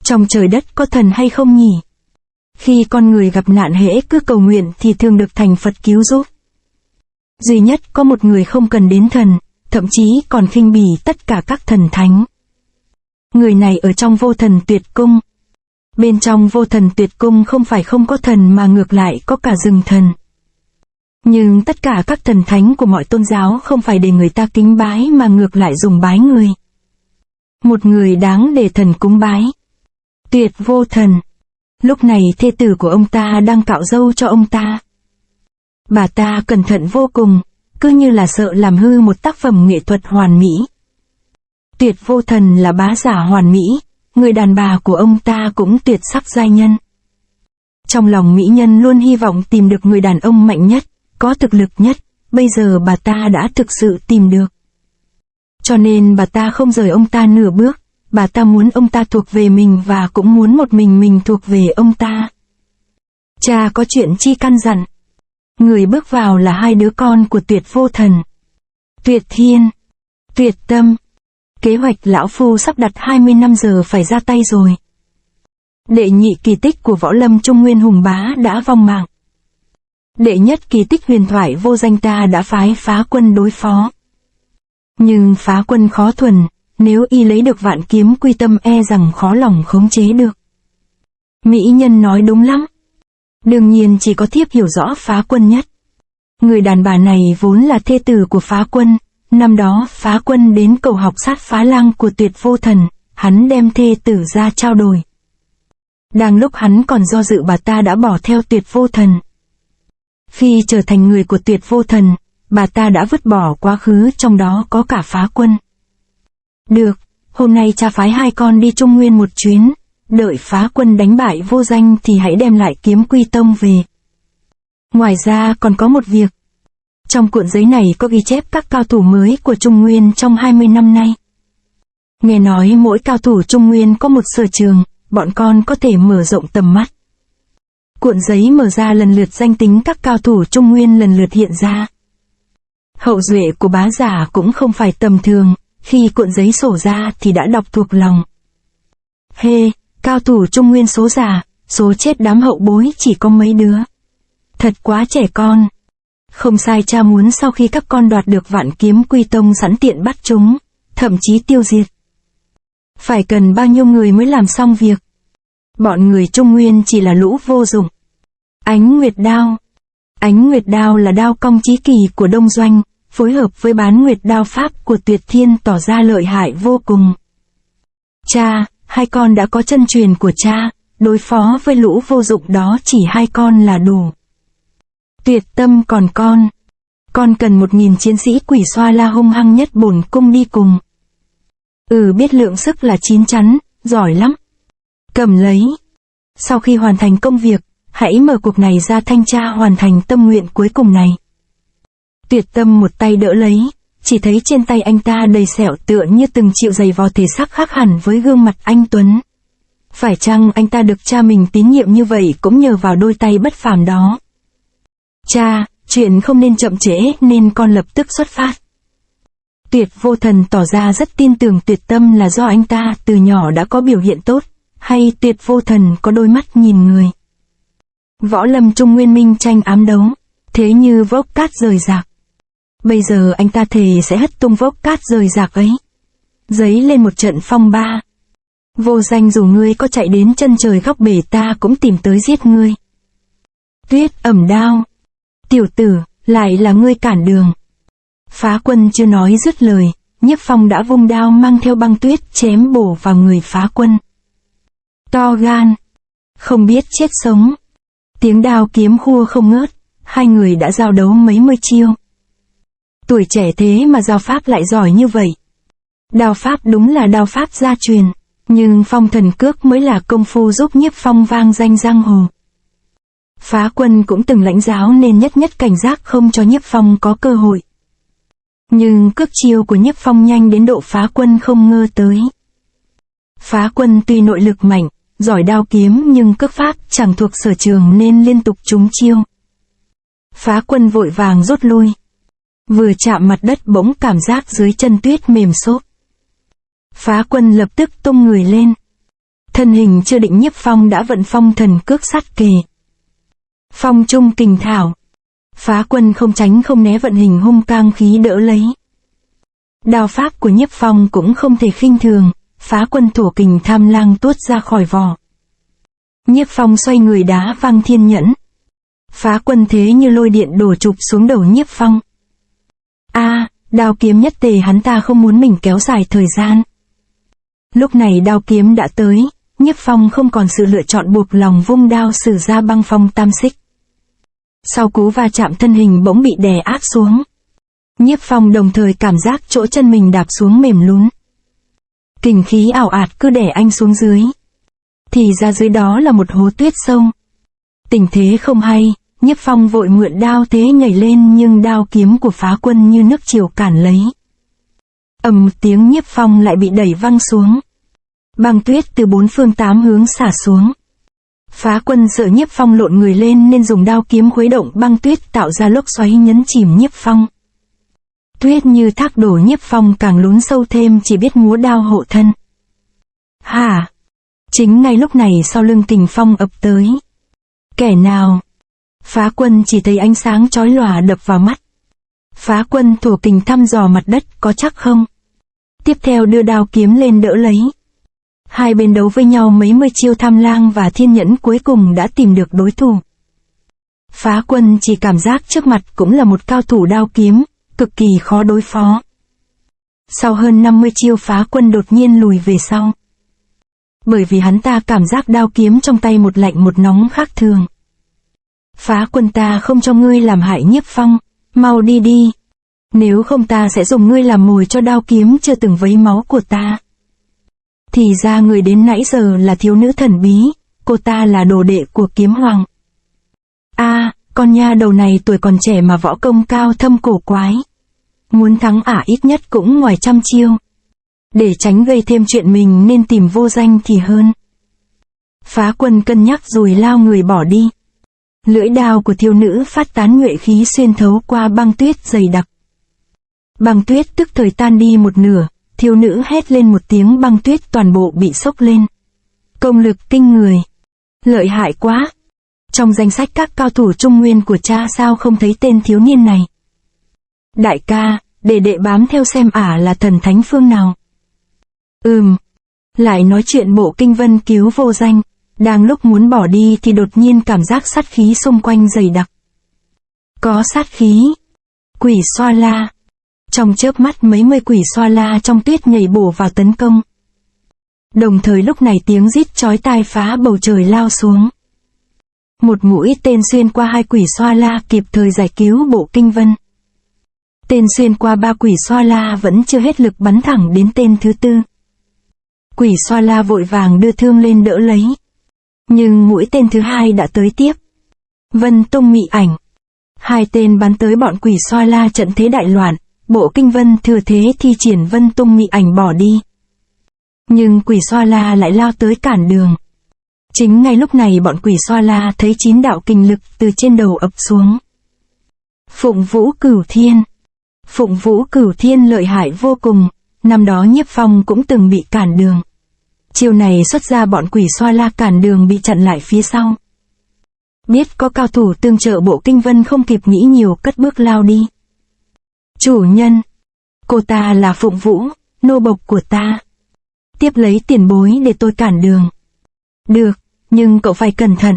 Trong trời đất có thần hay không nhỉ? Khi con người gặp nạn hễ cứ cầu nguyện thì thường được thành Phật cứu giúp. Duy nhất có một người không cần đến thần, thậm chí còn khinh bỉ tất cả các thần thánh. Người này ở trong vô thần tuyệt cung. Bên trong vô thần tuyệt cung không phải không có thần mà ngược lại có cả rừng thần. Nhưng tất cả các thần thánh của mọi tôn giáo không phải để người ta kính bái mà ngược lại dùng bái người. Một người đáng để thần cúng bái. Tuyệt vô thần. Lúc này thê tử của ông ta đang cạo râu cho ông ta. Bà ta cẩn thận vô cùng, cứ như là sợ làm hư một tác phẩm nghệ thuật hoàn mỹ. Tuyệt vô thần là bá giả hoàn mỹ, người đàn bà của ông ta cũng tuyệt sắc giai nhân. Trong lòng mỹ nhân luôn hy vọng tìm được người đàn ông mạnh nhất, có thực lực nhất, bây giờ bà ta đã thực sự tìm được. Cho nên bà ta không rời ông ta nửa bước, bà ta muốn ông ta thuộc về mình và cũng muốn một mình thuộc về ông ta. Cha có chuyện chi căn dặn. Người bước vào là hai đứa con của Tuyệt vô thần. Tuyệt thiên, Tuyệt tâm. Kế hoạch lão phu sắp đặt 20 năm giờ phải ra tay rồi. Đệ nhị kỳ tích của võ lâm Trung Nguyên hùng bá đã vong mạng. Đệ nhất kỳ tích huyền thoại vô danh ta đã phái phá quân đối phó. Nhưng phá quân khó thuần, nếu y lấy được vạn kiếm quy tâm e rằng khó lòng khống chế được. Mỹ nhân nói đúng lắm. Đương nhiên chỉ có thiếp hiểu rõ phá quân nhất. Người đàn bà này vốn là thê tử của phá quân. Năm đó phá quân đến cầu học sát phá lang của Tuyệt vô thần, hắn đem thê tử ra trao đổi. Đang lúc hắn còn do dự bà ta đã bỏ theo Tuyệt vô thần. Khi trở thành người của Tuyệt vô thần, bà ta đã vứt bỏ quá khứ trong đó có cả phá quân. Được, hôm nay cha phái hai con đi Trung Nguyên một chuyến, đợi phá quân đánh bại vô danh thì hãy đem lại kiếm quy tông về. Ngoài ra còn có một việc. Trong cuộn giấy này có ghi chép các cao thủ mới của Trung Nguyên trong 20 năm nay. Nghe nói mỗi cao thủ Trung Nguyên có một sở trường, bọn con có thể mở rộng tầm mắt. Cuộn giấy mở ra lần lượt danh tính các cao thủ Trung Nguyên lần lượt hiện ra. Hậu duệ của bá giả cũng không phải tầm thường, khi cuộn giấy sổ ra thì đã đọc thuộc lòng. Hê, cao thủ Trung Nguyên số già, số chết đám hậu bối chỉ có mấy đứa. Thật quá trẻ con. Không sai, cha muốn sau khi các con đoạt được vạn kiếm quy tông sẵn tiện bắt chúng, thậm chí tiêu diệt. Phải cần bao nhiêu người mới làm xong việc? Bọn người Trung Nguyên chỉ là lũ vô dụng. Ánh Nguyệt Đao. Ánh Nguyệt Đao là đao cong chí kỳ của Đông Doanh, phối hợp với Bán Nguyệt Đao pháp của Tuyệt Thiên tỏ ra lợi hại vô cùng. Cha, hai con đã có chân truyền của cha, đối phó với lũ vô dụng đó chỉ hai con là đủ. Tuyệt tâm còn con cần 1000 chiến sĩ quỷ xoa la hung hăng nhất bổn cung đi cùng. Biết lượng sức là chín chắn, giỏi lắm. Cầm lấy. Sau khi hoàn thành công việc, hãy mở cuộc này ra thanh tra hoàn thành tâm nguyện cuối cùng này. Tuyệt tâm một tay đỡ lấy, chỉ thấy trên tay anh ta đầy sẹo tựa như từng chịu giày vò thể xác khác hẳn với gương mặt anh tuấn. Phải chăng anh ta được cha mình tín nhiệm như vậy cũng nhờ vào đôi tay bất phàm đó. Cha, chuyện không nên chậm trễ nên con lập tức xuất phát. Tuyệt vô thần tỏ ra rất tin tưởng Tuyệt tâm là do anh ta từ nhỏ đã có biểu hiện tốt, hay Tuyệt vô thần có đôi mắt nhìn người. Võ lâm Trung Nguyên minh tranh ám đấu, thế như vốc cát rời rạc. Bây giờ anh ta thề sẽ hất tung vốc cát rời rạc ấy, dấy lên một trận phong ba. Vô danh dù ngươi có chạy đến chân trời góc bể ta cũng tìm tới giết ngươi. Tuyết ẩm đao. Tiểu tử, lại là ngươi cản đường. Phá quân chưa nói dứt lời, Nhiếp Phong đã vung đao mang theo băng tuyết chém bổ vào người phá quân. To gan, không biết chết sống. Tiếng đao kiếm khua không ngớt, hai người đã giao đấu mấy mươi chiêu. Tuổi trẻ thế mà giao pháp lại giỏi như vậy. Đao pháp đúng là đao pháp gia truyền, nhưng phong thần cước mới là công phu giúp Nhiếp Phong vang danh giang hồ. Phá quân cũng từng lãnh giáo nên nhất cảnh giác không cho Nhiếp Phong có cơ hội. Nhưng cước chiêu của Nhiếp Phong nhanh đến độ phá quân không ngờ tới. Phá quân tuy nội lực mạnh, giỏi đao kiếm nhưng cước pháp chẳng thuộc sở trường nên liên tục trúng chiêu. Phá quân vội vàng rút lui. Vừa chạm mặt đất bỗng cảm giác dưới chân tuyết mềm xốp. Phá quân lập tức tung người lên. Thân hình chưa định Nhiếp Phong đã vận phong thần cước sát kề. Phong trung kình thảo. Phá Quân không tránh không né vận hình hung cang khí đỡ lấy. Đao pháp của Nhiếp Phong cũng không thể khinh thường, Phá Quân thổ kình tham lang tuốt ra khỏi vỏ. Nhiếp Phong xoay người đá văng thiên nhẫn. Phá Quân thế như lôi điện đổ chụp xuống đầu Nhiếp Phong. Đao kiếm nhất tề hắn ta không muốn mình kéo dài thời gian. Lúc này đao kiếm đã tới, Nhiếp Phong không còn sự lựa chọn buộc lòng vung đao sử ra băng phong tam xích. Sau cú va chạm thân hình bỗng bị đè áp xuống. Nhiếp Phong đồng thời cảm giác chỗ chân mình đạp xuống mềm lún. Kình khí ảo ạt cứ đè anh xuống dưới. Thì ra dưới đó là một hố tuyết sâu. Tình thế không hay, Nhiếp Phong vội mượn đao thế nhảy lên nhưng đao kiếm của Phá Quân như nước triều cản lấy. Ầm một tiếng Nhiếp Phong lại bị đẩy văng xuống. Băng tuyết từ bốn phương tám hướng xả xuống. Phá Quân sợ Nhiếp Phong lộn người lên nên dùng đao kiếm khuấy động băng tuyết tạo ra lốc xoáy nhấn chìm Nhiếp Phong. Tuyết như thác đổ Nhiếp Phong càng lún sâu thêm chỉ biết múa đao hộ thân. Chính ngay lúc này sau lưng kình phong ập tới. Kẻ nào? Phá Quân chỉ thấy ánh sáng chói lòa đập vào mắt. Phá Quân thổ kình thăm dò mặt đất có chắc không? Tiếp theo đưa đao kiếm lên đỡ lấy. Hai bên đấu với nhau mấy mươi chiêu tham lang và thiên nhẫn cuối cùng đã tìm được đối thủ. Phá Quân chỉ cảm giác trước mặt cũng là một cao thủ đao kiếm, cực kỳ khó đối phó. Sau hơn 50 chiêu Phá Quân đột nhiên lùi về sau. Bởi vì hắn ta cảm giác đao kiếm trong tay một lạnh một nóng khác thường. Phá Quân ta không cho ngươi làm hại Nhiếp Phong, mau đi đi. Nếu không ta sẽ dùng ngươi làm mồi cho đao kiếm chưa từng vấy máu của ta. Thì ra người đến nãy giờ là thiếu nữ thần bí, cô ta là đồ đệ của Kiếm Hoàng. Con nha đầu này tuổi còn trẻ mà võ công cao thâm cổ quái. Muốn thắng ít nhất cũng ngoài 100 chiêu. Để tránh gây thêm chuyện mình nên tìm Vô Danh thì hơn. Phá Quân cân nhắc rồi lao người bỏ đi. Lưỡi đao của thiếu nữ phát tán nhuệ khí xuyên thấu qua băng tuyết dày đặc. Băng tuyết tức thời tan đi một nửa, thiếu nữ hét lên một tiếng băng tuyết toàn bộ bị xốc lên. Công lực kinh người. Lợi hại quá. Trong danh sách các cao thủ Trung Nguyên của cha sao không thấy tên thiếu niên này? Đại ca, để đệ bám theo xem là thần thánh phương nào. Lại nói chuyện Bộ Kinh Vân cứu Vô Danh. Đang lúc muốn bỏ đi thì đột nhiên cảm giác sát khí xung quanh dày đặc. Có sát khí. Quỷ Xoa La. Trong chớp mắt mấy mươi quỷ Xoa La trong tuyết nhảy bổ vào tấn công. Đồng thời lúc này tiếng rít chói tai phá bầu trời lao xuống. Một mũi tên xuyên qua hai quỷ Xoa La kịp thời giải cứu Bộ Kinh Vân. Tên xuyên qua ba quỷ Xoa La vẫn chưa hết lực bắn thẳng đến tên thứ tư. Quỷ Xoa La vội vàng đưa thương lên đỡ lấy. Nhưng mũi tên thứ hai đã tới tiếp. Vân Tung Mị Ảnh. Hai tên bắn tới bọn quỷ Xoa La trận thế đại loạn, Bộ Kinh Vân thừa thế thi triển Vân Tung Mị Ảnh bỏ đi. Nhưng quỷ Xoa La lại lao tới cản đường. Chính ngay lúc này bọn quỷ Xoa La thấy 9 đạo kình lực từ trên đầu ập xuống. Phụng Vũ Cửu Thiên. Phụng Vũ Cửu Thiên lợi hại vô cùng, năm đó Nhiếp Phong cũng từng bị cản đường. Chiều này xuất ra bọn quỷ Xoa La cản đường bị chặn lại phía sau. Biết có cao thủ tương trợ Bộ Kinh Vân không kịp nghĩ nhiều cất bước lao đi. Chủ nhân. Cô ta là Phụng Vũ, nô bộc của ta. Tiếp lấy tiền bối để tôi cản đường. Được, nhưng cậu phải cẩn thận.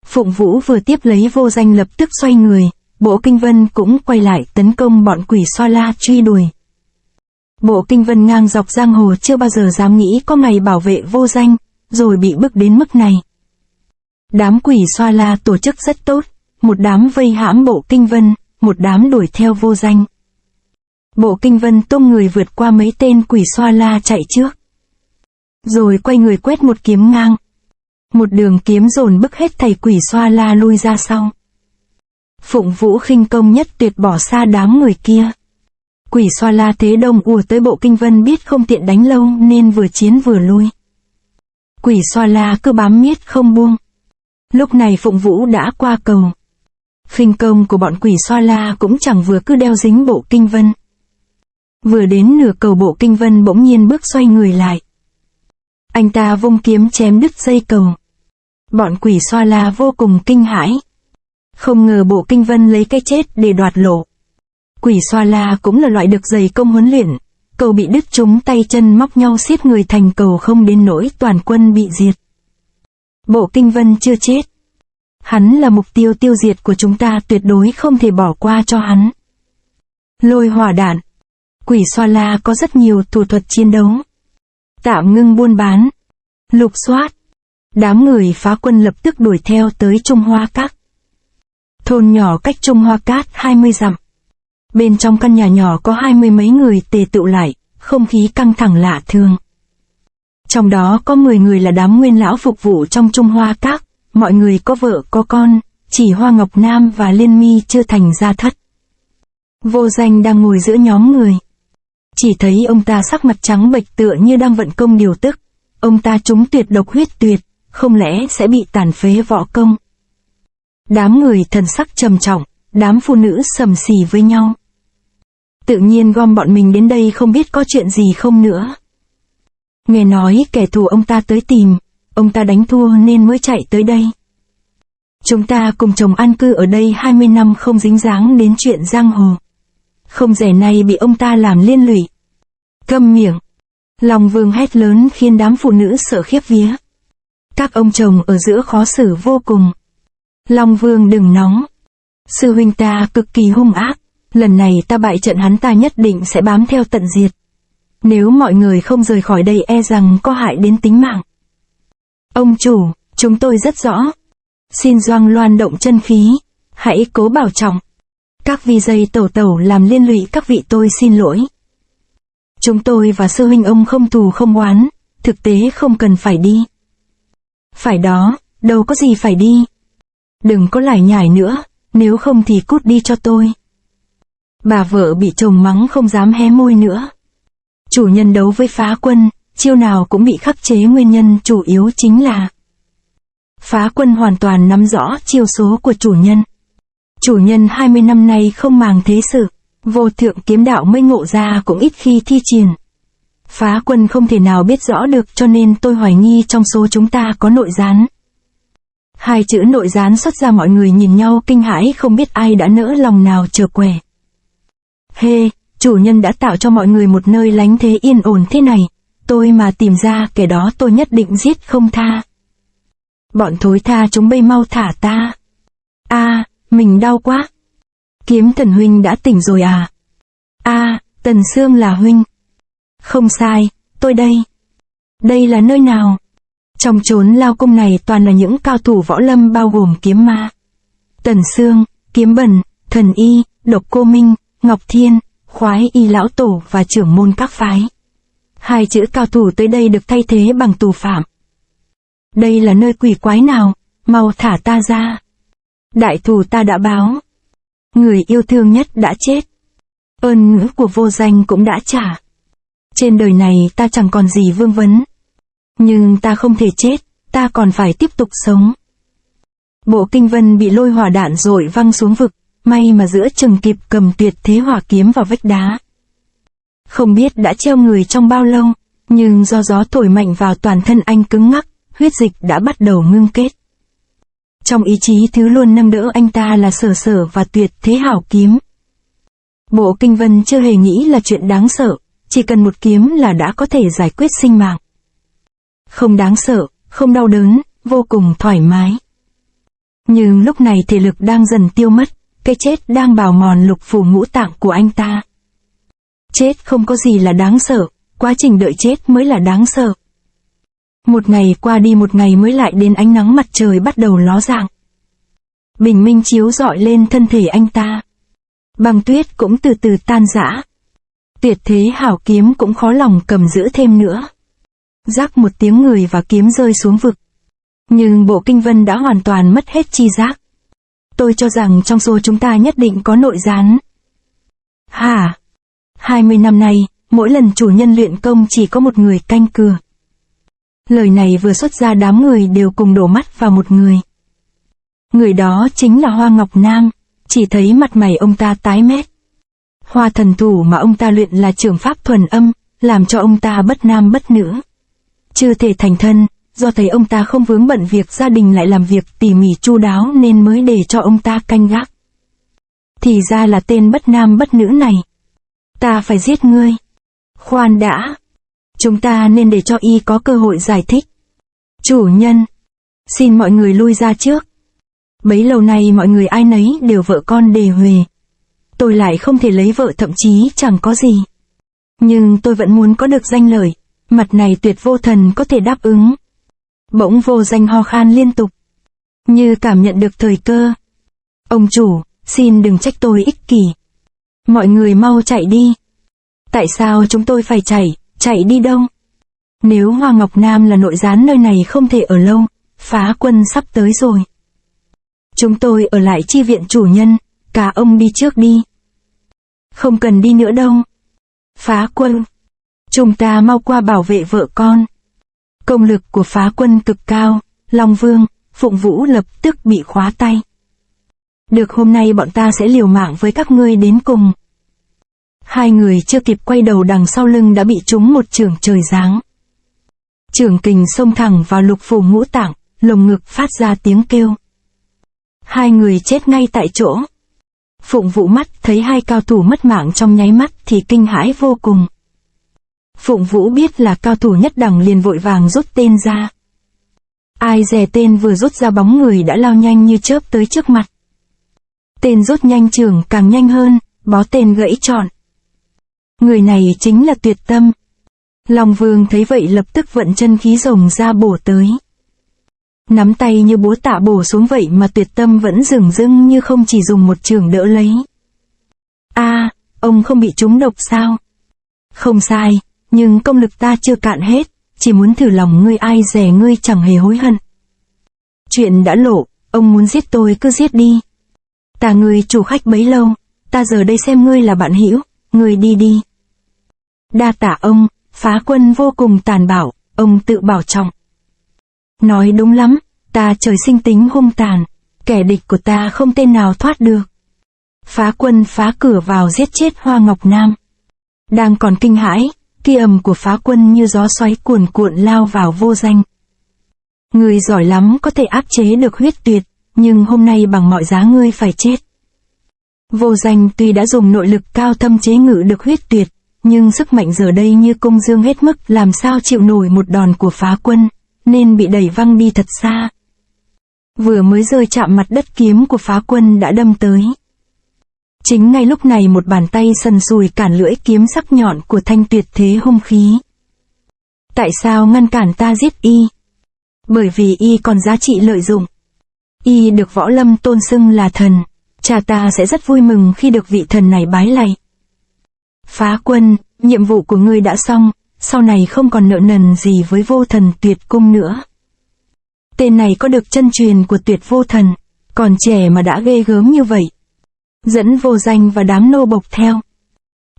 Phụng Vũ vừa tiếp lấy Vô Danh lập tức xoay người, Bộ Kinh Vân cũng quay lại tấn công bọn quỷ Xoa La truy đuổi. Bộ Kinh Vân ngang dọc giang hồ chưa bao giờ dám nghĩ có ngày bảo vệ Vô Danh, rồi bị bức đến mức này. Đám quỷ Xoa La tổ chức rất tốt, một đám vây hãm Bộ Kinh Vân, một đám đuổi theo Vô Danh. Bộ Kinh Vân tung người vượt qua mấy tên quỷ Xoa La chạy trước. Rồi quay người quét một kiếm ngang. Một đường kiếm dồn bức hết thầy quỷ Xoa La lui ra sau. Phụng Vũ khinh công nhất tuyệt bỏ xa đám người kia. Quỷ Xoa La thế đông ùa tới Bộ Kinh Vân biết không tiện đánh lâu nên vừa chiến vừa lui. Quỷ Xoa La cứ bám miết không buông. Lúc này Phụng Vũ đã qua cầu. Khinh công của bọn quỷ Xoa La cũng chẳng vừa cứ đeo dính Bộ Kinh Vân. Vừa đến nửa cầu Bộ Kinh Vân bỗng nhiên bước xoay người lại. Anh ta vung kiếm chém đứt dây cầu. Bọn quỷ xoa la vô cùng kinh hãi. Không ngờ Bộ Kinh Vân lấy cái chết để đoạt lộ. Quỷ xoa la cũng là loại được dày công huấn luyện. Cầu bị đứt chúng tay chân móc nhau xiết người thành cầu không đến nỗi toàn quân bị diệt. Bộ Kinh Vân chưa chết. Hắn là mục tiêu tiêu diệt của chúng ta, tuyệt đối không thể bỏ qua cho hắn. Lôi hỏa đạn. Quỷ xoa la có rất nhiều thủ thuật chiến đấu. Tạm ngưng buôn bán. Lục soát. Đám người phá quân lập tức đuổi theo tới Trung Hoa Các. Thôn nhỏ cách Trung Hoa Cát 20 dặm. Bên trong căn nhà nhỏ có 20 mấy người tề tụ lại, không khí căng thẳng lạ thường. Trong đó có 10 người là đám nguyên lão phục vụ trong Trung Hoa Các, mọi người có vợ có con, chỉ Hoa Ngọc Nam và Liên Mi chưa thành gia thất. Vô Danh đang ngồi giữa nhóm người. Chỉ thấy ông ta sắc mặt trắng bệch tựa như đang vận công điều tức. Ông ta trúng tuyệt độc huyết tuyệt, không lẽ sẽ bị tàn phế võ công. Đám người thần sắc trầm trọng, đám phụ nữ sầm xì với nhau. Tự nhiên gom bọn mình đến đây không biết có chuyện gì không nữa. Nghe nói kẻ thù ông ta tới tìm, ông ta đánh thua nên mới chạy tới đây. Chúng ta cùng chồng an cư ở đây 20 năm không dính dáng đến chuyện giang hồ. Không rẻ này bị ông ta làm liên lụy. Câm miệng. Long Vương hét lớn khiến đám phụ nữ sợ khiếp vía. Các ông chồng ở giữa khó xử vô cùng. Long Vương đừng nóng. Sư huynh ta cực kỳ hung ác. Lần này ta bại trận hắn ta nhất định sẽ bám theo tận diệt. Nếu mọi người không rời khỏi đây e rằng có hại đến tính mạng. Ông chủ, chúng tôi rất rõ. Xin Doang Loan động chân khí. Hãy cố bảo trọng. Các vị dây tẩu tẩu làm liên lụy các vị, tôi xin lỗi. Chúng tôi và sư huynh ông không thù không oán, thực tế không cần phải đi. Phải đó, đâu có gì phải đi. Đừng có lải nhải nữa, nếu không thì cút đi cho tôi. Bà vợ bị chồng mắng không dám hé môi nữa. Chủ nhân đấu với phá quân, chiêu nào cũng bị khắc chế, nguyên nhân chủ yếu chính là phá quân hoàn toàn nắm rõ chiêu số của chủ nhân. Chủ nhân 20 năm nay không màng thế sự, vô thượng kiếm đạo mới ngộ ra cũng ít khi thi triển. Phá quân không thể nào biết rõ được, cho nên tôi hoài nghi trong số chúng ta có nội gián. Hai chữ nội gián xuất ra, mọi người nhìn nhau kinh hãi, không biết ai đã nỡ lòng nào trở quẻ. Hê, chủ nhân đã tạo cho mọi người một nơi lánh thế yên ổn thế này, tôi mà tìm ra kẻ đó tôi nhất định giết không tha. Bọn thối tha chúng bây mau thả ta. A, mình đau quá. Kiếm Thần huynh đã tỉnh rồi à? A, Tần Sương là huynh. Không sai, tôi đây. Đây là nơi nào? Trong chốn lao cung này toàn là những cao thủ võ lâm, bao gồm Kiếm Ma, Tần Sương, Kiếm Bẩn, Thần Y, Độc Cô Minh, Ngọc Thiên, Khoái Y lão tổ và trưởng môn các phái. Hai chữ cao thủ tới đây được thay thế bằng tù phạm. Đây là nơi quỷ quái nào? Mau thả ta ra. Đại thù ta đã báo. Người yêu thương nhất đã chết. Ơn ngữ của Vô Danh cũng đã trả. Trên đời này ta chẳng còn gì vương vấn. Nhưng ta không thể chết, ta còn phải tiếp tục sống. Bộ Kinh Vân bị lôi hỏa đạn dội văng xuống vực, may mà giữa chừng kịp cầm tuyệt thế hỏa kiếm vào vách đá. Không biết đã treo người trong bao lâu, nhưng do gió thổi mạnh vào toàn thân anh cứng ngắc, huyết dịch đã bắt đầu ngưng kết. Trong ý chí thứ luôn nâng đỡ anh ta là Sở Sở và tuyệt thế hảo kiếm. Bộ Kinh Vân chưa hề nghĩ là chuyện đáng sợ, chỉ cần một kiếm là đã có thể giải quyết sinh mạng. Không đáng sợ, không đau đớn, vô cùng thoải mái. Nhưng lúc này thể lực đang dần tiêu mất, cái chết đang bào mòn lục phủ ngũ tạng của anh ta. Chết không có gì là đáng sợ, quá trình đợi chết mới là đáng sợ. Một ngày qua đi, một ngày mới lại đến, ánh nắng mặt trời bắt đầu ló dạng. Bình minh chiếu rọi lên thân thể anh ta. Băng tuyết cũng từ từ tan rã. Tuyệt thế hảo kiếm cũng khó lòng cầm giữ thêm nữa. Rắc một tiếng, người và kiếm rơi xuống vực. Nhưng Bộ Kinh Vân đã hoàn toàn mất hết chi giác. Tôi cho rằng trong số chúng ta nhất định có nội gián. Hả? 20 năm nay, mỗi lần chủ nhân luyện công chỉ có một người canh cửa. Lời này vừa xuất ra, đám người đều cùng đổ mắt vào một người. Người đó chính là Hoa Ngọc Nam, chỉ thấy mặt mày ông ta tái mét. Hoa thần thủ mà ông ta luyện là trường pháp thuần âm, làm cho ông ta bất nam bất nữ. chưa thể thành thân, do thấy ông ta không vướng bận việc gia đình lại làm việc tỉ mỉ chu đáo nên mới để cho ông ta canh gác. Thì ra là tên bất nam bất nữ này. Ta phải giết ngươi. Khoan đã. Chúng ta nên để cho y có cơ hội giải thích. Chủ nhân. Xin mọi người lui ra trước. Bấy lâu nay mọi người ai nấy đều vợ con đề huề. Tôi lại không thể lấy vợ, thậm chí chẳng có gì. Nhưng tôi vẫn muốn có được danh lợi. Mặt này Tuyệt Vô Thần có thể đáp ứng. Bỗng Vô Danh ho khan liên tục, như cảm nhận được thời cơ. Ông chủ, xin đừng trách tôi ích kỷ. Mọi người mau chạy đi. Tại sao chúng tôi phải chạy đi đâu? Nếu Hoa Ngọc Nam là nội gián nơi này không thể ở lâu, phá quân sắp tới rồi. Chúng tôi ở lại chi viện chủ nhân, cả ông đi trước đi. Không cần đi nữa đâu. Phá quân, chúng ta mau qua bảo vệ vợ con. Công lực của phá quân cực cao, Long Vương, Phụng Vũ lập tức bị khóa tay. Được, hôm nay bọn ta sẽ liều mạng với các ngươi đến cùng. Hai người chưa kịp quay đầu, đằng sau lưng đã bị trúng một chưởng trời giáng. Chưởng kình xông thẳng vào lục phủ ngũ tạng, lồng ngực phát ra tiếng kêu. Hai người chết ngay tại chỗ. Phụng Vũ mắt thấy hai cao thủ mất mạng trong nháy mắt thì kinh hãi vô cùng. Phụng Vũ biết là cao thủ nhất đẳng liền vội vàng rút tên ra. Ai dè tên vừa rút ra bóng người đã lao nhanh như chớp tới trước mặt. Tên rút nhanh chưởng càng nhanh hơn, bó tên gãy trọn. Người này chính là Tuyệt Tâm. Long Vương thấy vậy lập tức vận chân khí rồng ra bổ tới. Nắm tay như búa tạ bổ xuống vậy mà Tuyệt Tâm vẫn dửng dưng như không, chỉ dùng một chưởng đỡ lấy. Ông không bị trúng độc sao? Không sai, nhưng công lực ta chưa cạn hết, chỉ muốn thử lòng ngươi, ai dè ngươi chẳng hề hối hận. Chuyện đã lộ, ông muốn giết tôi cứ giết đi. Ta ngươi chủ khách bấy lâu, ta giờ đây xem ngươi là bạn hữu, ngươi đi đi. Đa tạ ông, phá quân vô cùng tàn bạo, ông tự bảo trọng. Nói đúng lắm, ta trời sinh tính hung tàn, kẻ địch của ta không tên nào thoát được. Phá quân phá cửa vào giết chết Hoa Ngọc Nam. Đang còn kinh hãi, kỳ ầm của phá quân như gió xoáy cuồn cuộn lao vào Vô Danh. Ngươi giỏi lắm, có thể áp chế được huyết tuyệt, nhưng hôm nay bằng mọi giá ngươi phải chết. Vô Danh tuy đã dùng nội lực cao thâm chế ngự được huyết tuyệt, nhưng sức mạnh giờ đây như cung dương hết mức, làm sao chịu nổi một đòn của phá quân, nên bị đẩy văng đi thật xa. Vừa mới rơi chạm mặt đất, kiếm của phá quân đã đâm tới. Chính ngay lúc này một bàn tay sần sùi cản lưỡi kiếm sắc nhọn của Thanh tuyệt thế hung khí. Tại sao ngăn cản ta giết y? Bởi vì y còn giá trị lợi dụng. Y được võ lâm tôn xưng là thần, cha ta sẽ rất vui mừng khi được vị thần này bái lạy. Phá quân, nhiệm vụ của ngươi đã xong, sau này không còn nợ nần gì với Vô Thần Tuyệt Cung nữa. Tên này có được chân truyền của Tuyệt Vô Thần, còn trẻ mà đã ghê gớm như vậy. Dẫn Vô Danh và đám nô bộc theo.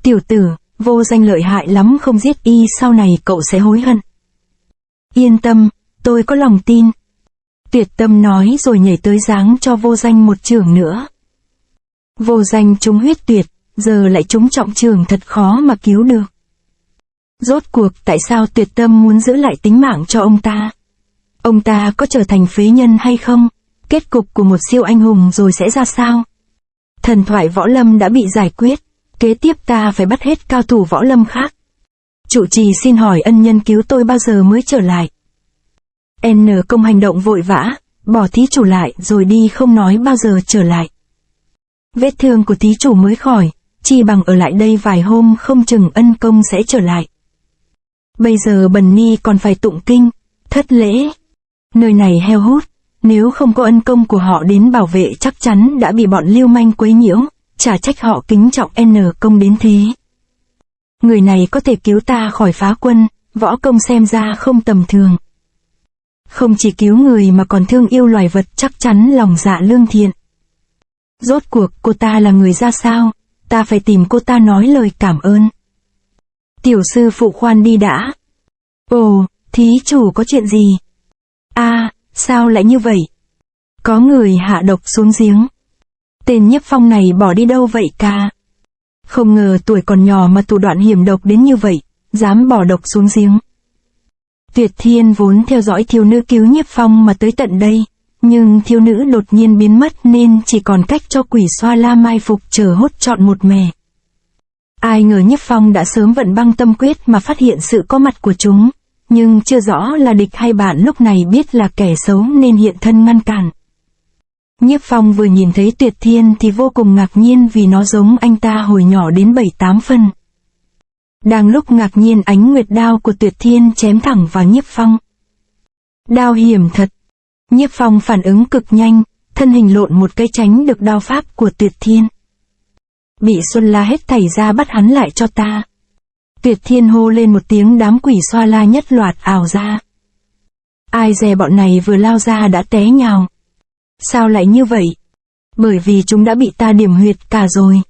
Tiểu tử, Vô Danh lợi hại lắm, không giết y sau này cậu sẽ hối hận. Yên tâm, tôi có lòng tin. Tuyệt Tâm nói rồi nhảy tới giáng cho Vô Danh một chưởng nữa. Vô Danh trúng huyết tuyệt, giờ lại trúng trọng chưởng, thật khó mà cứu được. Rốt cuộc tại sao Tuyệt Tâm muốn giữ lại tính mạng cho ông ta? Ông ta có trở thành phế nhân hay không? Kết cục của một siêu anh hùng rồi sẽ ra sao? Thần thoại võ lâm đã bị giải quyết, kế tiếp ta phải bắt hết cao thủ võ lâm khác. Trụ trì xin hỏi ân nhân cứu tôi bao giờ mới trở lại? N Công hành động vội vã, bỏ thí chủ lại rồi đi, không nói bao giờ trở lại. Vết thương của thí chủ mới khỏi, chi bằng ở lại đây vài hôm, không chừng ân công sẽ trở lại. Bây giờ Bần Ni còn phải tụng kinh, thất lễ. Nơi này heo hút, nếu không có ân công của họ đến bảo vệ chắc chắn đã bị bọn lưu manh quấy nhiễu, chả trách họ kính trọng N Công đến thế. Người này có thể cứu ta khỏi phá quân, võ công xem ra không tầm thường. Không chỉ cứu người mà còn thương yêu loài vật, chắc chắn lòng dạ lương thiện. Rốt cuộc cô ta là người ra sao? Ta phải tìm cô ta nói lời cảm ơn. Tiểu sư phụ khoan đi đã. Ồ, thí chủ có chuyện gì? Sao lại như vậy? Có người hạ độc xuống giếng. Tên Nhiếp Phong này bỏ đi đâu vậy ca? Không ngờ tuổi còn nhỏ mà thủ đoạn hiểm độc đến như vậy, dám bỏ độc xuống giếng. Tuyệt Thiên vốn theo dõi thiếu nữ cứu Nhiếp Phong mà tới tận đây, nhưng thiếu nữ đột nhiên biến mất nên chỉ còn cách cho quỷ xoa la mai phục chờ hốt trọn một mẻ. Ai ngờ Nhiếp Phong đã sớm vận băng tâm quyết mà phát hiện sự có mặt của chúng, nhưng chưa rõ là địch hay bạn, lúc này biết là kẻ xấu nên hiện thân ngăn cản. Nhiếp Phong vừa nhìn thấy Tuyệt Thiên thì vô cùng ngạc nhiên vì nó giống anh ta hồi nhỏ đến 7-8 phần. Đang lúc ngạc nhiên, ánh nguyệt đao của Tuyệt Thiên chém thẳng vào Nhiếp Phong. Đao hiểm thật. Nhiếp Phong phản ứng cực nhanh, thân hình lộn một cái tránh được đao pháp của Tuyệt Thiên. Bị Xuân la hết thảy ra, bắt hắn lại cho ta. Tuyệt Thiên hô lên một tiếng, đám quỷ xoa la nhất loạt ào ra. Ai dè bọn này vừa lao ra đã té nhào. Sao lại như vậy? Bởi vì chúng đã bị ta điểm huyệt cả rồi.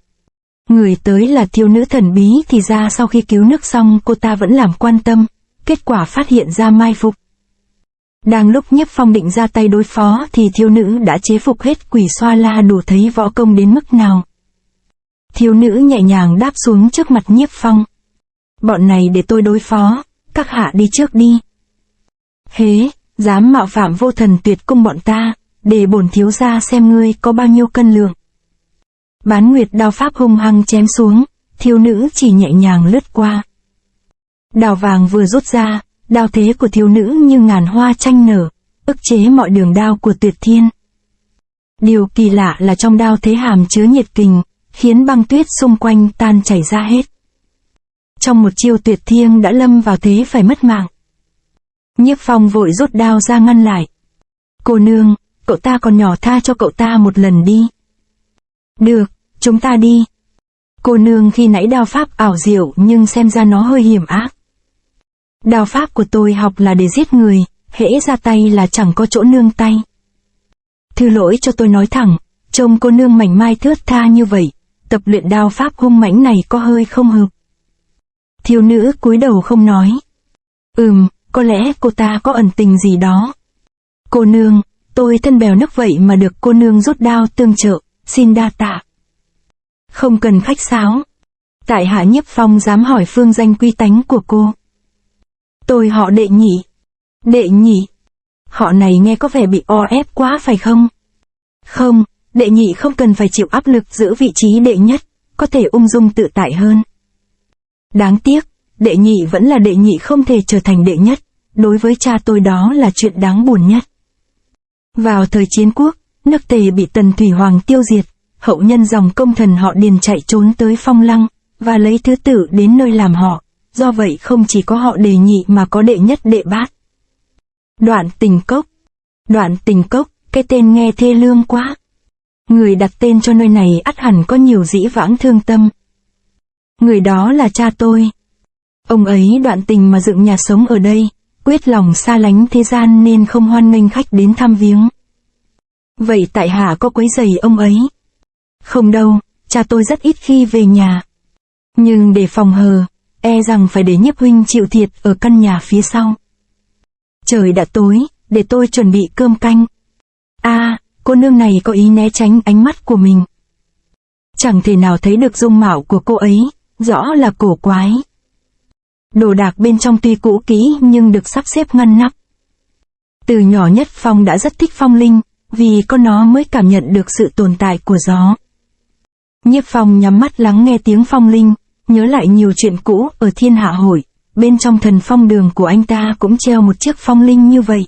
Người tới là thiếu nữ thần bí, thì ra sau khi cứu nước xong cô ta vẫn làm quan tâm, kết quả phát hiện ra mai phục. Đang lúc Nhiếp Phong định ra tay đối phó thì thiếu nữ đã chế phục hết quỷ xoa la, đủ thấy võ công đến mức nào. Thiếu nữ nhẹ nhàng đáp xuống trước mặt Nhiếp Phong. Bọn này để tôi đối phó, các hạ đi trước đi. Hế, dám mạo phạm Vô Thần Tuyệt Cung bọn ta, để bổn thiếu gia xem ngươi có bao nhiêu cân lượng. Bán nguyệt đao pháp hung hăng chém xuống, thiếu nữ chỉ nhẹ nhàng lướt qua. Đao vàng vừa rút ra, đao thế của thiếu nữ như ngàn hoa tranh nở, ức chế mọi đường đao của Tuyệt Thiên. Điều kỳ lạ là trong đao thế hàm chứa nhiệt kình, khiến băng tuyết xung quanh tan chảy ra hết. Trong một chiêu Tuyệt Thiên đã lâm vào thế phải mất mạng. Nhiếp Phong vội rút đao ra ngăn lại. Cô nương, cậu ta còn nhỏ, tha cho cậu ta một lần đi. Được, chúng ta đi. Cô nương khi nãy đao pháp ảo diệu nhưng xem ra nó hơi hiểm ác. Đao pháp của tôi học là để giết người, hễ ra tay là chẳng có chỗ nương tay. Thứ lỗi cho tôi nói thẳng, trông cô nương mảnh mai thướt tha như vậy, tập luyện đao pháp hung mãnh này có hơi không hợp. Thiếu nữ cúi đầu không nói. Có lẽ cô ta có ẩn tình gì đó. Cô nương, tôi thân bèo nước vậy mà được cô nương rút đao tương trợ, xin đa tạ. Không cần khách sáo. Tại hạ Nhiếp Phong dám hỏi phương danh quy tánh của cô. Tôi họ Đệ Nhị. Đệ Nhị? Họ này nghe có vẻ bị o ép quá phải không? Không, Đệ Nhị không cần phải chịu áp lực giữ vị trí đệ nhất, có thể ung dung tự tại hơn. Đáng tiếc, Đệ Nhị vẫn là Đệ Nhị, không thể trở thành đệ nhất, đối với cha tôi đó là chuyện đáng buồn nhất. Vào thời chiến quốc, nước Tề bị Tần Thủy Hoàng tiêu diệt, hậu nhân dòng công thần họ Điền chạy trốn tới Phong Lăng, và lấy thứ tự đến nơi làm họ, do vậy không chỉ có họ Đệ Nhị mà có đệ nhất, đệ bát. Đoạn Tình Cốc. Đoạn Tình Cốc, cái tên nghe thê lương quá. Người đặt tên cho nơi này ắt hẳn có nhiều dĩ vãng thương tâm. Người đó là cha tôi. Ông ấy đoạn tình mà dựng nhà sống ở đây, quyết lòng xa lánh thế gian nên không hoan nghênh khách đến thăm viếng. Vậy tại hạ có quấy rầy ông ấy? Không đâu, cha tôi rất ít khi về nhà. Nhưng để phòng hờ, e rằng phải để Nhiếp huynh chịu thiệt ở căn nhà phía sau. Trời đã tối, để tôi chuẩn bị cơm canh. Cô nương này có ý né tránh ánh mắt của mình. Chẳng thể nào thấy được dung mạo của cô ấy, rõ là cổ quái. Đồ đạc bên trong tuy cũ kỹ nhưng được sắp xếp ngăn nắp. Từ nhỏ Nhất Phong đã rất thích phong linh, vì có nó mới cảm nhận được sự tồn tại của gió. Nhiếp Phong nhắm mắt lắng nghe tiếng phong linh, nhớ lại nhiều chuyện cũ ở Thiên Hạ Hội, bên trong Thần Phong Đường của anh ta cũng treo một chiếc phong linh như vậy.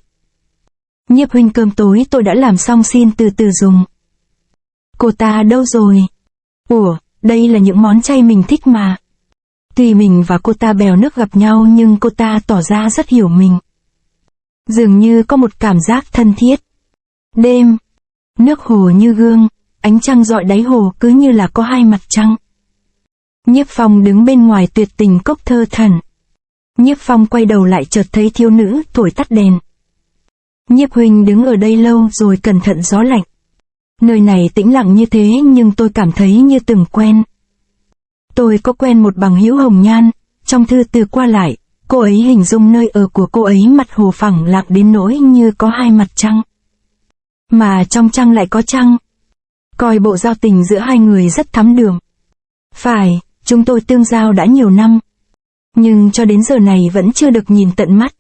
Nhiếp huynh, cơm tối tôi đã làm xong, xin từ từ dùng. Cô ta đâu rồi? Ủa, đây là những món chay mình thích mà. Tuy mình và cô ta bèo nước gặp nhau nhưng cô ta tỏ ra rất hiểu mình. Dường như có một cảm giác thân thiết. Đêm, nước hồ như gương, ánh trăng rọi đáy hồ cứ như là có hai mặt trăng. Nhiếp Phong đứng bên ngoài Tuyệt Tình Cốc thơ thẩn. Nhiếp Phong quay đầu lại chợt thấy thiếu nữ thổi tắt đèn. Nhiếp huynh đứng ở đây lâu rồi, cẩn thận gió lạnh. Nơi này tĩnh lặng như thế nhưng tôi cảm thấy như từng quen. Tôi có quen một bằng hữu hồng nhan, trong thư từ qua lại, cô ấy hình dung nơi ở của cô ấy mặt hồ phẳng lặng đến nỗi như có hai mặt trăng. Mà trong trăng lại có trăng. Coi bộ giao tình giữa hai người rất thắm đượm. Phải, chúng tôi tương giao đã nhiều năm. Nhưng cho đến giờ này vẫn chưa được nhìn tận mắt.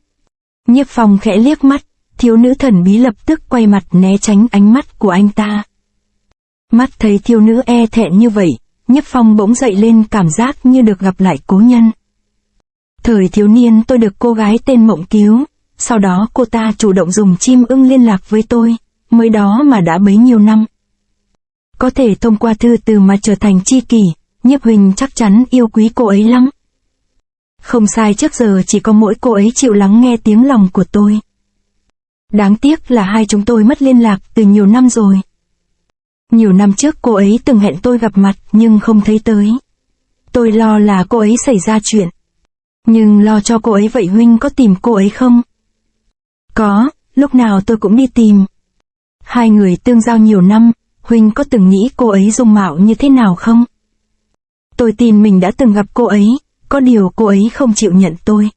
Nhiếp Phong khẽ liếc mắt, thiếu nữ thần bí lập tức quay mặt né tránh ánh mắt của anh ta. Mắt thấy thiếu nữ e thẹn như vậy, Nhiếp Phong bỗng dậy lên cảm giác như được gặp lại cố nhân. Thời thiếu niên tôi được cô gái tên Mộng cứu, sau đó cô ta chủ động dùng chim ưng liên lạc với tôi, mới đó mà đã bấy nhiêu năm. Có thể thông qua thư từ mà trở thành tri kỷ, Nhiếp huynh chắc chắn yêu quý cô ấy lắm. Không sai, trước giờ chỉ có mỗi cô ấy chịu lắng nghe tiếng lòng của tôi. Đáng tiếc là hai chúng tôi mất liên lạc từ nhiều năm rồi. Nhiều năm trước cô ấy từng hẹn tôi gặp mặt nhưng không thấy tới. Tôi lo là cô ấy xảy ra chuyện. Nhưng lo cho cô ấy vậy huynh có tìm cô ấy không? Có, lúc nào tôi cũng đi tìm. Hai người tương giao nhiều năm, huynh có từng nghĩ cô ấy dung mạo như thế nào không? Tôi tin mình đã từng gặp cô ấy, có điều cô ấy không chịu nhận tôi.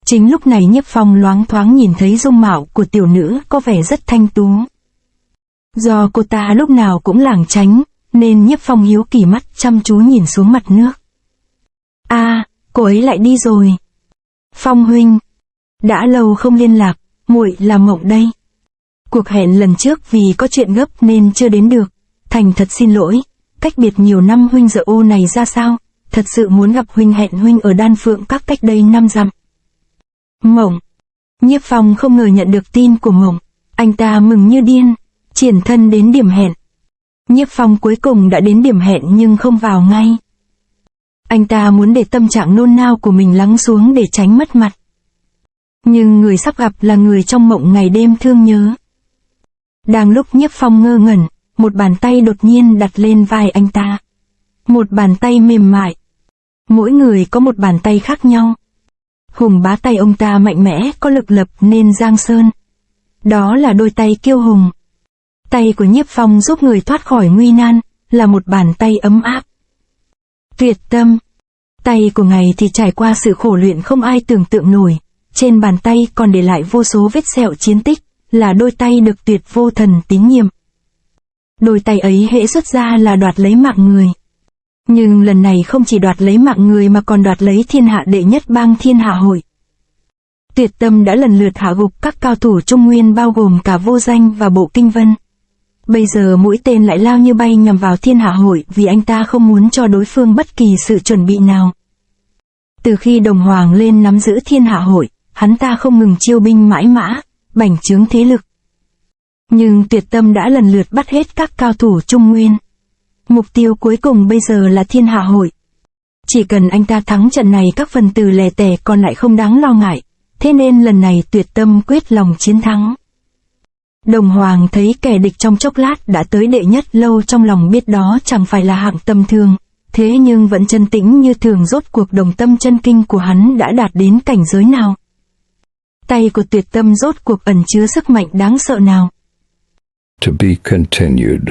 Chính lúc này Nhiếp Phong loáng thoáng nhìn thấy dung mạo của tiểu nữ có vẻ rất thanh tú. Do cô ta lúc nào cũng lảng tránh, nên Nhiếp Phong hiếu kỳ mắt chăm chú nhìn xuống mặt nước. Cô ấy lại đi rồi. Phong huynh, đã lâu không liên lạc, muội là Mộng đây. Cuộc hẹn lần trước vì có chuyện gấp nên chưa đến được, thành thật xin lỗi, cách biệt nhiều năm huynh giờ ô này ra sao, thật sự muốn gặp huynh, hẹn huynh ở Đan Phượng Các cách đây 5 dặm. Mộng. Nhiếp Phong không ngờ nhận được tin của Mộng, anh ta mừng như điên, triển thân đến điểm hẹn. Nhiếp Phong cuối cùng đã đến điểm hẹn nhưng không vào ngay. Anh ta muốn để tâm trạng nôn nao của mình lắng xuống để tránh mất mặt. Nhưng người sắp gặp là người trong mộng ngày đêm thương nhớ. Đang lúc Nhiếp Phong ngơ ngẩn, một bàn tay đột nhiên đặt lên vai anh ta. Một bàn tay mềm mại. Mỗi người có một bàn tay khác nhau. Hùng bá tay ông ta mạnh mẽ, có lực lập nên giang sơn. Đó là đôi tay kiêu hùng. Tay của Nhiếp Phong giúp người thoát khỏi nguy nan, là một bàn tay ấm áp. Tuyệt tâm. Tay của ngài thì trải qua sự khổ luyện không ai tưởng tượng nổi, trên bàn tay còn để lại vô số vết sẹo chiến tích, là đôi tay được Tuyệt vô thần tín nhiệm. Đôi tay ấy hễ xuất ra là đoạt lấy mạng người. Nhưng lần này không chỉ đoạt lấy mạng người mà còn đoạt lấy thiên hạ đệ nhất bang Thiên Hạ Hội. Tuyệt tâm đã lần lượt hạ gục các cao thủ Trung Nguyên bao gồm cả Vô Danh và Bộ Kinh Vân. Bây giờ mũi tên lại lao như bay nhằm vào Thiên Hạ Hội vì anh ta không muốn cho đối phương bất kỳ sự chuẩn bị nào. Từ khi Đồng Hoàng lên nắm giữ Thiên Hạ Hội, hắn ta không ngừng chiêu binh mãi mã, bành trướng thế lực. Nhưng Tuyệt tâm đã lần lượt bắt hết các cao thủ Trung Nguyên. Mục tiêu cuối cùng bây giờ là Thiên Hạ Hội. Chỉ cần anh ta thắng trận này các phần tử lẻ tẻ còn lại không đáng lo ngại, thế nên lần này Tuyệt tâm quyết lòng chiến thắng. Đồng Hoàng thấy kẻ địch trong chốc lát đã tới đệ nhất lâu, trong lòng biết đó chẳng phải là hạng tầm thường, thế nhưng vẫn chân tĩnh như thường. Rốt cuộc đồng tâm chân kinh của hắn đã đạt đến cảnh giới nào? Tay của Tuyệt tâm rốt cuộc ẩn chứa sức mạnh đáng sợ nào? To be continued.